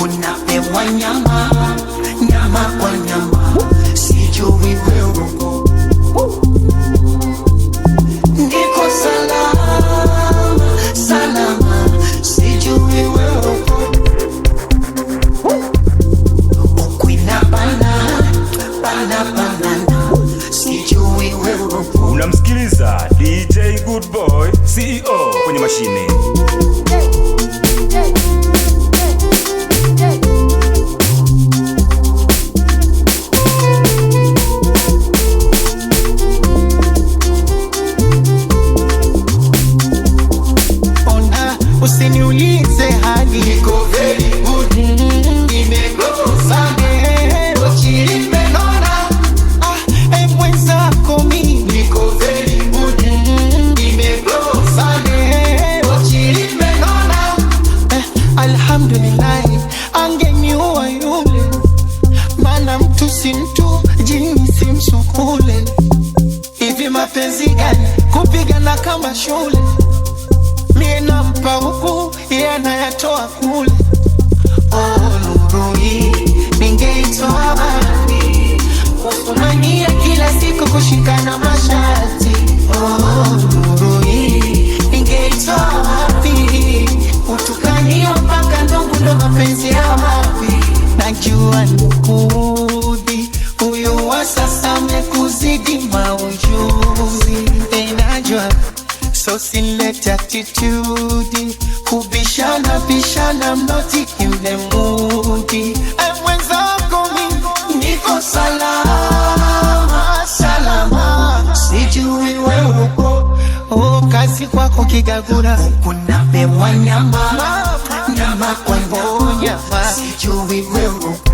unapewa nyama, nyama kwa nyama, sijui wewe uko. Niko salama, salama, sijui wewe uko. Ukwina banana, banana, sijui wewe uko. Unamsikiliza DJ Good Boy CEO kwenye mashine. Usiniulize hali niko very good, nimegoza pochi limenona. Mwenzako mimi niko very good, nimegoza pochi limenona. Alhamdulillah, angeniua yule, maana mtu si mtu, jini si msukule. Hivi mapenzi gani kupigana kama shule? Mie nampa huku, yeye anayatoa kule. Nuru hii ningeitoa wapi? Kufumania kila siku kushikana mashati. Nuru hii ningeitoa wapi? Utukania mpaka ndongo ndo mapenzi ya wapi? Najua nukudhi, huyu wa sasa amekuzidi maujuzi. Najua so select attitude, kubishana bishana, I'm not in the mood. Mwenzako mimi niko salama, salama, sijui wewe uko. Kazi kwako kigagura, unapewa nyama, nyama kwa nyama, sijui wewe uko.